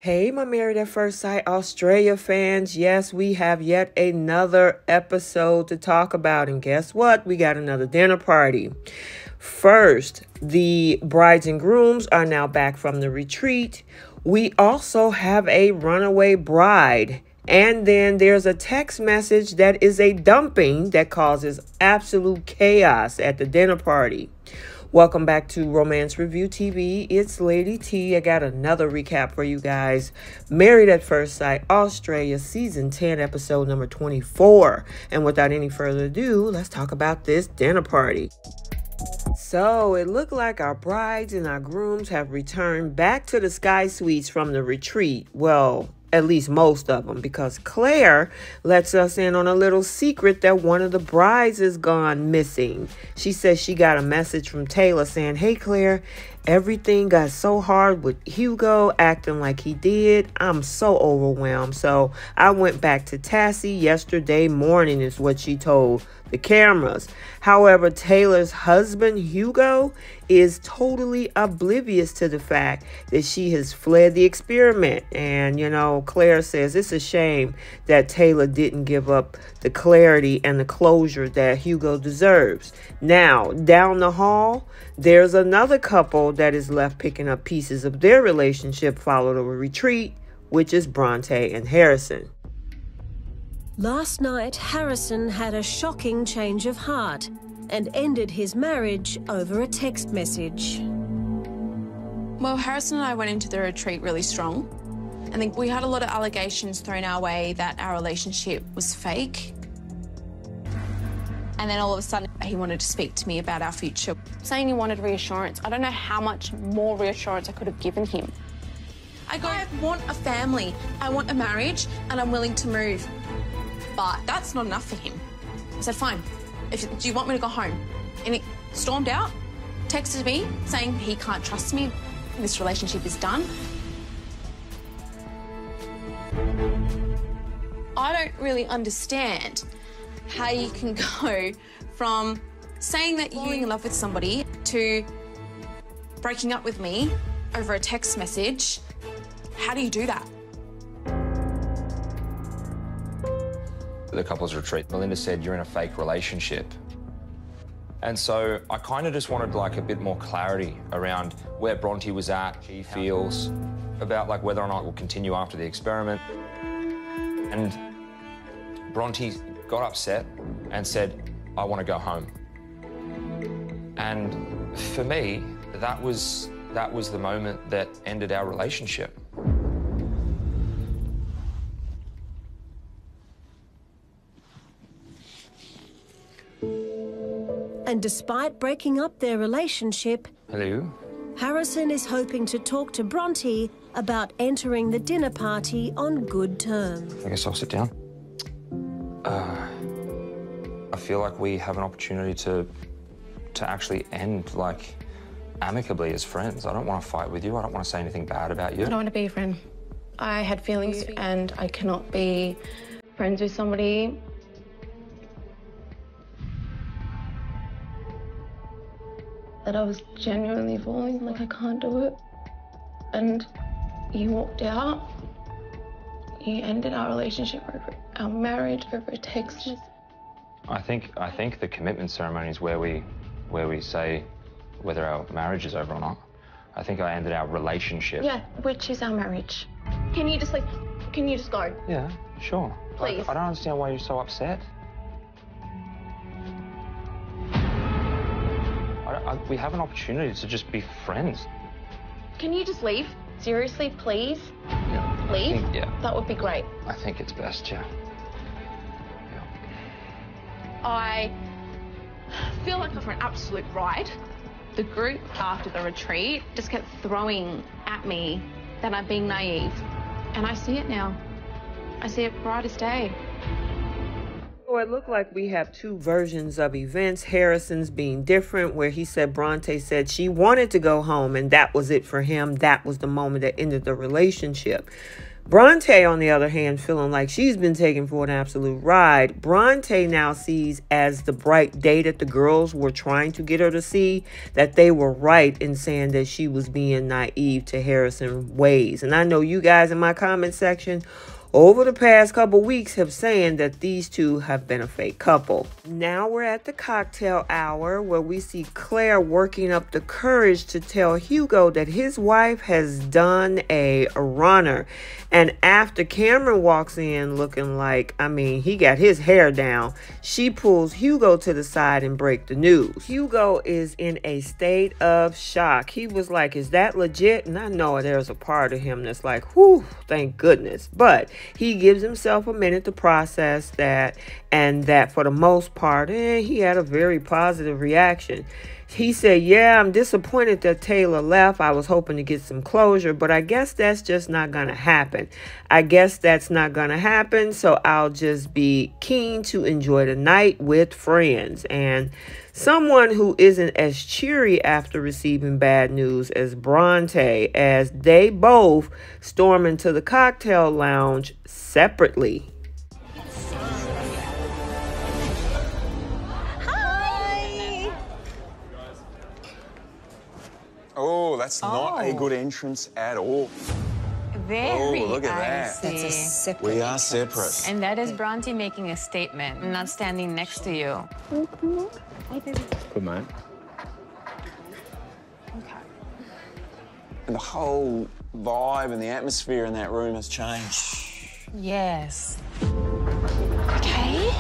Hey, my Married at First Sight Australia fans. Yes, we have yet another episode to talk about. And guess what? We got another dinner party. First, the brides and grooms are now back from the retreat. We also have a runaway bride. And then there's a text message that is a dumping that causes absolute chaos at the dinner party. Welcome back to Romance Review TV. It's Lady T. I got another recap for you guys. Married at First Sight Australia Season 10 episode number 24. And without any further ado, let's talk about this dinner party. So it looked like our brides and our grooms have returned back to the Skye Suites from the retreat. Well, at least most of them, because Claire lets us in on a little secret that one of the brides is gone missing. She says she got a message from Taylor saying, "Hey Claire, everything got so hard with Hugo acting like he did. I'm so overwhelmed. So I went back to Tassie yesterday morning," is what she told the cameras. However, Taylor's husband, Hugo, is totally oblivious to the fact that she has fled the experiment. And, you know, Claire says it's a shame that Taylor didn't give up the clarity and the closure that Hugo deserves. Now, down the hall, there's another couple that is left picking up pieces of their relationship following a retreat, which is Bronte and Harrison. Last night, Harrison had a shocking change of heart and ended his marriage over a text message. Well, Harrison and I went into the retreat really strong. I think we had a lot of allegations thrown our way that our relationship was fake. And then all of a sudden, he wanted to speak to me about our future, saying he wanted reassurance. I don't know how much more reassurance I could have given him. I want a family, I want a marriage, and I'm willing to move. But that's not enough for him. I said, fine, do you want me to go home? And he stormed out, texted me saying he can't trust me, this relationship is done. I don't really understand how you can go from saying that you're in love with somebody to breaking up with me over a text message. How do you do that? The couples retreat, Melinda said, "You're in a fake relationship." And so I kind of just wanted like a bit more clarity around where Bronte was at, she feels, about like whether or not we'll continue after the experiment. And Bronte got upset and said, "I want to go home." And for me, that was the moment that ended our relationship. And despite breaking up their relationship, Hello? Harrison is hoping to talk to Bronte about entering the dinner party on good terms. I guess I'll sit down. I feel like we have an opportunity to actually end, like, amicably as friends. I don't want to fight with you. I don't want to say anything bad about you. I don't want to be a friend. I had feelings and I cannot be friends with somebody that I was genuinely falling, like I can't do it. And you walked out, you ended our relationship over our marriage over a text. I think the commitment ceremony is where we say whether our marriage is over or not. I think I ended our relationship. Yeah, which is our marriage. Can you just like, can you just go? Yeah, sure. Please. I don't understand why you're so upset. We have an opportunity to just be friends. Can you just leave? Seriously, please? Yeah. Leave? Yeah. That would be great. I think it's best, yeah. I feel like I'm for an absolute ride. The group after the retreat just kept throwing at me that I'm being naive. And I see it now. I see it bright as day. So it looked like we have two versions of events. Harrison's being different, where he said Bronte said she wanted to go home and that was it for him. That was the moment that ended the relationship. Bronte, on the other hand, feeling like she's been taken for an absolute ride. Bronte now sees as the bright day that the girls were trying to get her to see, that they were right in saying that she was being naive to Harrison's ways. And I know you guys in my comment section over the past couple weeks have saying that these two have been a fake couple. Now we're at the cocktail hour where we see Claire working up the courage to tell Hugo that his wife has done a runner. And after Cameron walks in looking like, I mean, he got his hair down, she pulls Hugo to the side and breaks the news. Hugo is in a state of shock. He was like, is that legit? And I know there's a part of him that's like, whew, thank goodness. But he gives himself a minute to process that, and that for the most part, he had a very positive reaction. He said, yeah, I'm disappointed that Taylor left. I was hoping to get some closure, but I guess that's just not going to happen. So I'll just be keen to enjoy the night with friends. And someone who isn't as cheery after receiving bad news as Bronte, as they both storm into the cocktail lounge separately. Oh, that's not a good entrance at all. Very. Oh, look at that. That's a separate. We are separate. And that is Bronte making a statement, not standing next to you. Good man. Okay. And the whole vibe and the atmosphere in that room has changed. Yes. Okay?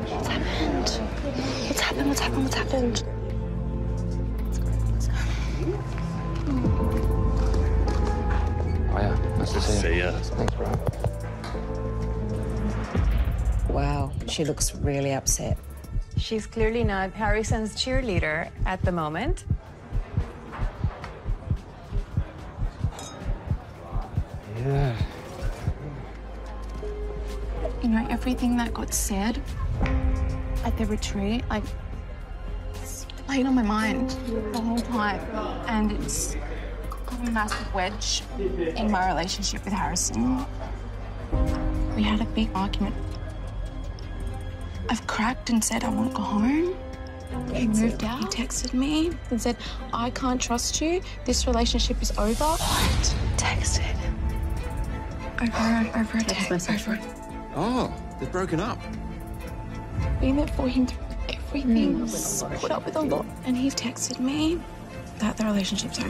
What's happened? What's happened? Oh yeah, nice to see you. Thanks, bro. Wow, she looks really upset. She's clearly not Harrison's cheerleader at the moment. Yeah. You know, everything that got said at the retreat, like, it's playing on my mind the whole time. And it's got a massive wedge in my relationship with Harrison. We had a big argument. I've cracked and said I want to go home. He moved out. He texted me and said, I can't trust you. This relationship is over. What? Texted. Over a text. Oh, they've broken up. Being there for him through everything. Put up with a lot. And he texted me that the relationship's over.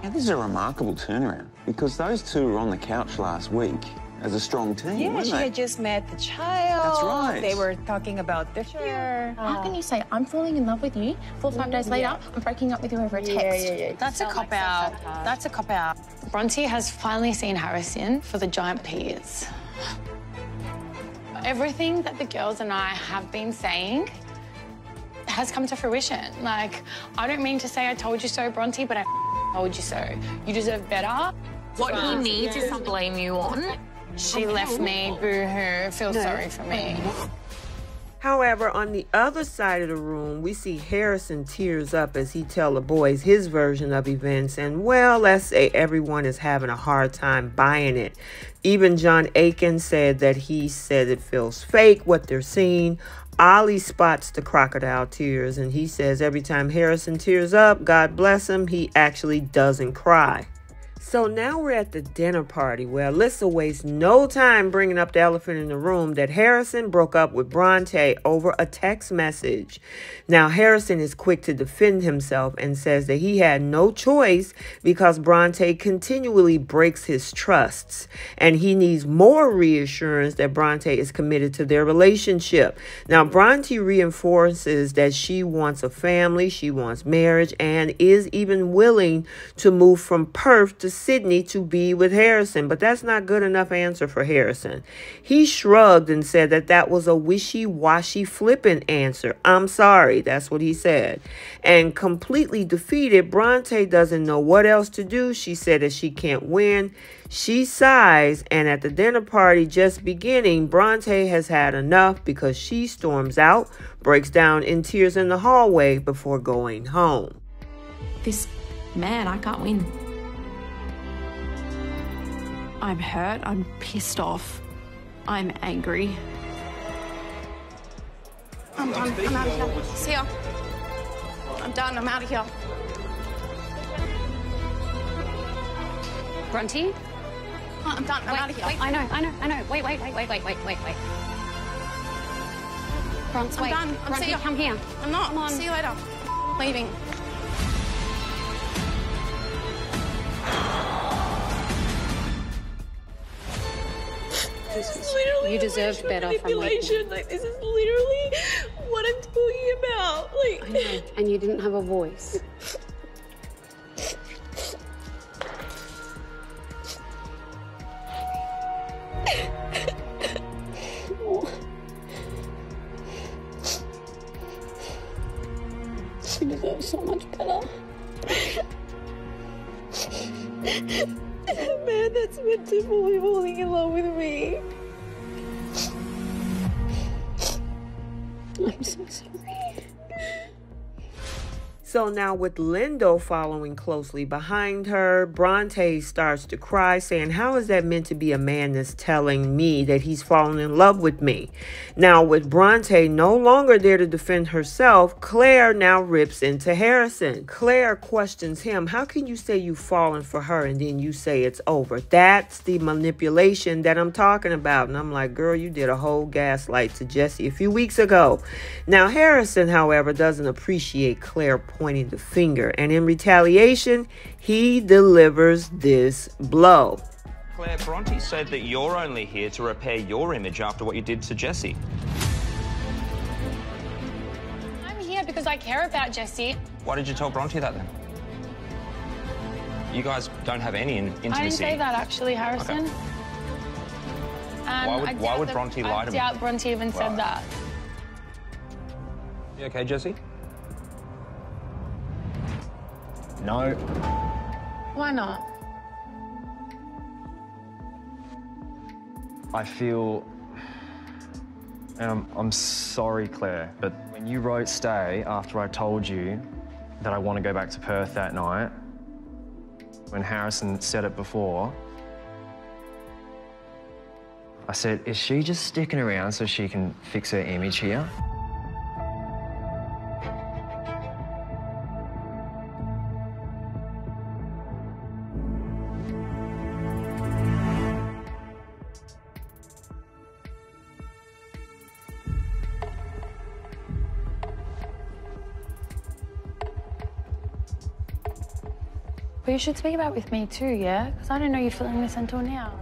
Now, this is a remarkable turnaround because those two were on the couch last week as a strong team, Yeah, weren't she they? had just met the child. That's right. They were talking about the future. How can you say, I'm falling in love with you, 4 or 5 days later, I'm breaking up with you over a text? That's a cop-out. That's a cop-out. Bronte has finally seen Harrison for the giant peas. Everything that the girls and I have been saying has come to fruition. Like, I don't mean to say I told you so, Bronte, but I told you so. You deserve better. What he needs is to blame you on. She left me, boo-hoo, feel sorry for me. However, on the other side of the room, we see Harrison tears up as he tells the boys his version of events. And, well, let's say everyone is having a hard time buying it. Even John Aiken said that he said it feels fake, what they're seeing. Ollie spots the crocodile tears, and he says every time Harrison tears up, God bless him, he actually doesn't cry. So now we're at the dinner party where Alyssa wastes no time bringing up the elephant in the room that Harrison broke up with Bronte over a text message. Now Harrison is quick to defend himself and says that he had no choice because Bronte continually breaks his trusts and he needs more reassurance that Bronte is committed to their relationship. Now Bronte reinforces that she wants a family, she wants marriage, and is even willing to move from Perth to Sydney to be with Harrison, but that's not good enough answer for Harrison. He shrugged and said that that was a wishy-washy flippant answer. I'm sorry, that's what he said. And completely defeated, Bronte doesn't know what else to do. She said that she can't win. She sighs, and at the dinner party just beginning, Bronte has had enough because she storms out, breaks down in tears in the hallway before going home. This man, I can't win. I'm hurt, I'm pissed off, I'm angry. I'm done, I'm out of here. See ya. I'm done, I'm out of here. Bronte? I'm done, I'm out of here. Wait, I know. Wait. Bronte, wait. I'm done. Bronte, come here. I'm not. Come on. See you later. Leaving. This is literally you deserved better from manipulation. Like, this is literally what I'm talking about. Like, I know, and you didn't have a voice. She deserves so much better. the man that's meant to be falling in love with me. I'm so sorry. So now with Lindo following closely behind her, Bronte starts to cry, saying, how is that meant to be a man that's telling me that he's fallen in love with me? Now with Bronte no longer there to defend herself, Claire now rips into Harrison. Claire questions him, how can you say you've fallen for her and then you say it's over? That's the manipulation that I'm talking about. And I'm like, girl, you did a whole gaslight to Jesse a few weeks ago. Now Harrison, however, doesn't appreciate Claire pointing the finger, and in retaliation, he delivers this blow. Claire, Bronte said that you're only here to repair your image after what you did to Jesse. I'm here because I care about Jesse. Why did you tell Bronte that then? You guys don't have any intimacy. I didn't say that actually, Harrison. Okay. And Why would Bronte lie to me? I doubt Bronte even said that. You okay, Jesse? No. Why not? I feel, and I'm sorry, Claire, but when you wrote stay after I told you that I want to go back to Perth that night, when Harrison said it before, I said, is she just sticking around so she can fix her image here? But you should speak about it with me too, yeah? Because I didn't know you're feeling this until now.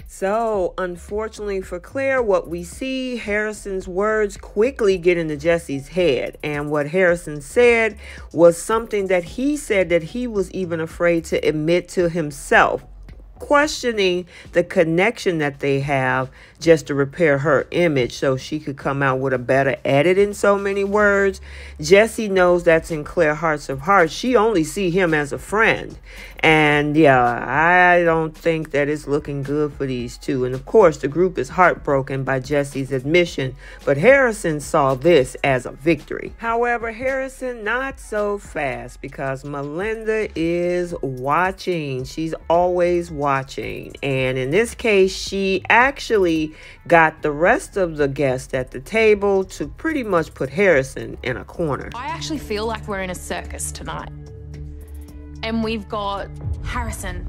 So, unfortunately for Claire, what we see, Harrison's words quickly get into Jesse's head. And what Harrison said was something that he said that he was even afraid to admit to himself, questioning the connection that they have just to repair her image so she could come out with a better edit in so many words. Jesse knows that's in Claire's hearts of hearts. She only see him as a friend. And yeah, I don't think that it's looking good for these two. And of course, the group is heartbroken by Jesse's admission, but Harrison saw this as a victory. However, Harrison not so fast, because Melinda is watching. She's always watching. And in this case, she actually got the rest of the guests at the table to pretty much put Harrison in a corner. I actually feel like we're in a circus tonight. And we've got Harrison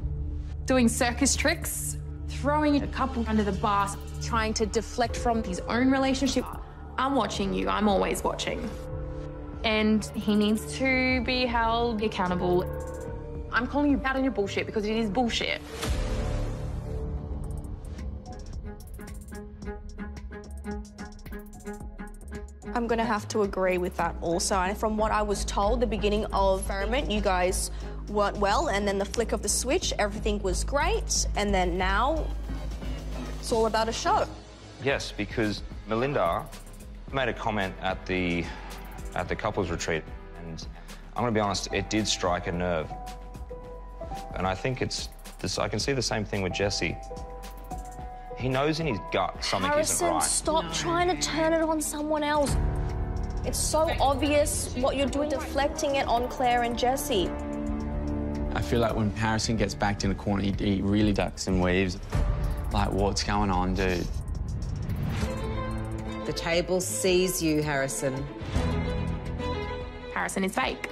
doing circus tricks, throwing a couple under the bus, trying to deflect from his own relationship. I'm watching you, I'm always watching. And he needs to be held accountable. I'm calling you out on your bullshit because it is bullshit. I'm gonna have to agree with that also. And from what I was told, the beginning of experiment, you guys weren't well, and then the flick of the switch, everything was great, and then now it's all about a show. Yes, because Melinda made a comment at the couples retreat, and I'm gonna be honest, it did strike a nerve. And I think it's this. I can see the same thing with Jesse. He knows in his gut something isn't right. Harrison, stop trying to turn it on someone else. It's so obvious what you're doing, deflecting it on Claire and Jesse. I feel like when Harrison gets backed in a corner, he really ducks and weaves. Like, what's going on, dude? The table sees you, Harrison. Harrison is fake.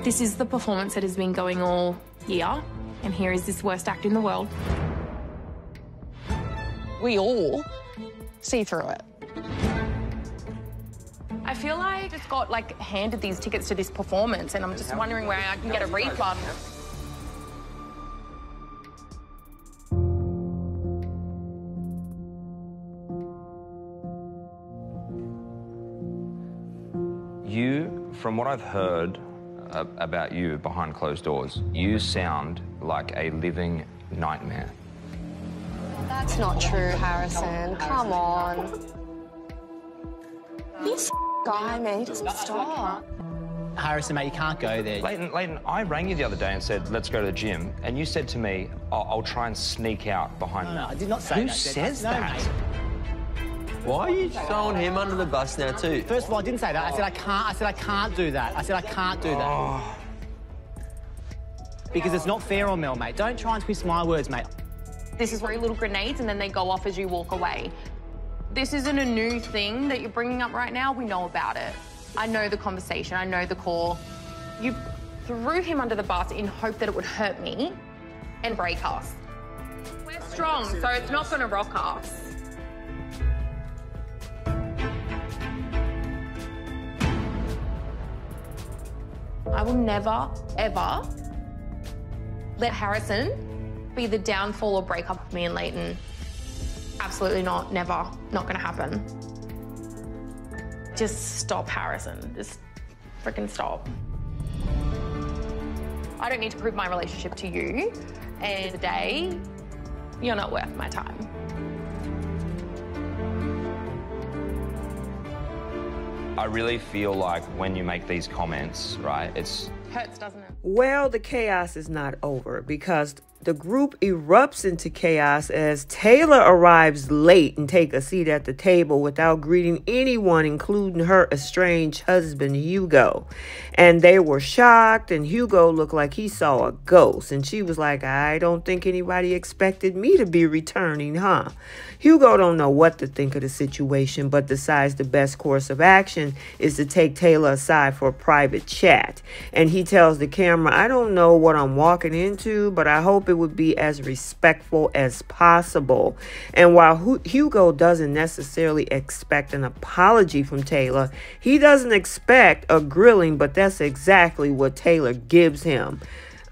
This is the performance that has been going all year, and here is this worst act in the world. We all see through it. I feel like I just got handed these tickets to this performance, and I'm just wondering where I can get a refund. You, from what I've heard about you behind closed doors, you sound like a living nightmare. That's not true, Harrison. Come on. This guy, man, he doesn't stop. Harrison, mate, you can't go there. Leighton, I rang you the other day and said, let's go to the gym, and you said to me, I'll try and sneak out behind No, I did not say that. Who says that? Mate. Why are you throwing him under the bus now too? First of all, I didn't say that. I said I can't. I said I can't do that. I said I can't do that. Oh. Because it's not fair on Mel, mate. Don't try and twist my words, mate. This is very little grenades, and then they go off as you walk away. This isn't a new thing that you're bringing up right now. We know about it. I know the conversation. I know the call. You threw him under the bus in hope that it would hurt me and break us. We're strong, so it's not going to rock us. I will never, ever let Harrison be the downfall or breakup of me and Leighton. Absolutely not, never, not gonna happen. Just stop, Harrison. Just freaking stop. I don't need to prove my relationship to you, and today, you're not worth my time. I really feel like when you make these comments, right, it's... Hurts, doesn't it? Well, the chaos is not over because the group erupts into chaos as Taylor arrives late and takes a seat at the table without greeting anyone, including her estranged husband, Hugo. And they were shocked, and Hugo looked like he saw a ghost. And she was like, I don't think anybody expected me to be returning, huh? Hugo don't know what to think of the situation, but decides the best course of action is to take Taylor aside for a private chat. And he tells the camera, I don't know what I'm walking into, but I hope it would be as respectful as possible. And while Hugo doesn't necessarily expect an apology from Taylor, he doesn't expect a grilling, but that's exactly what Taylor gives him.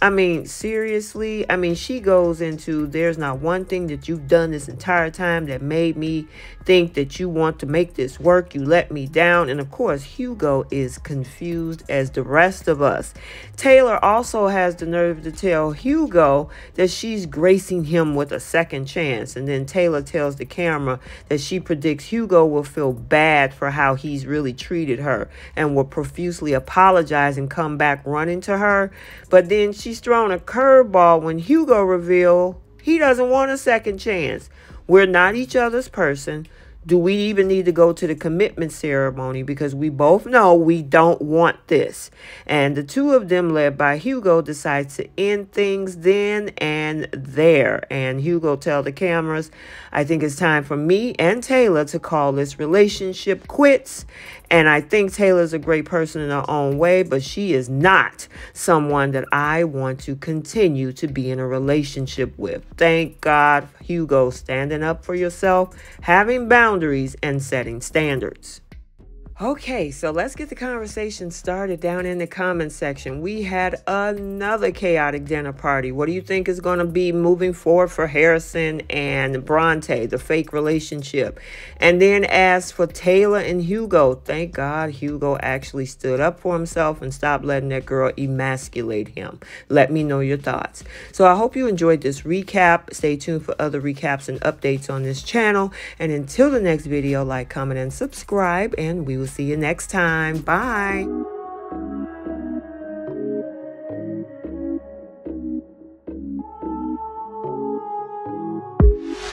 I mean, seriously, she goes into, there's not one thing that you've done this entire time that made me think that you want to make this work. You let me down. And of course, Hugo is confused as the rest of us. Taylor also has the nerve to tell Hugo that she's gracing him with a second chance. And then Taylor tells the camera that she predicts Hugo will feel bad for how he's really treated her and will profusely apologize and come back running to her. But then she's thrown a curveball when Hugo revealed he doesn't want a second chance. We're not each other's person. Do we even need to go to the commitment ceremony? Because we both know we don't want this. And the two of them, led by Hugo, decides to end things then and there. And Hugo tells the cameras, I think it's time for me and Taylor to call this relationship quits. And I think Taylor's a great person in her own way, but she is not someone that I want to continue to be in a relationship with. Thank God, Hugo, standing up for yourself, having boundaries, and setting standards. Okay, so let's get the conversation started down in the comment section. We had another chaotic dinner party. What do you think is going to be moving forward for Harrison and Bronte, the fake relationship? And then as for Taylor and Hugo, thank God Hugo actually stood up for himself and stopped letting that girl emasculate him. Let me know your thoughts. So I hope you enjoyed this recap. Stay tuned for other recaps and updates on this channel. And until the next video, like, comment, and subscribe, and we will see you next time. Bye.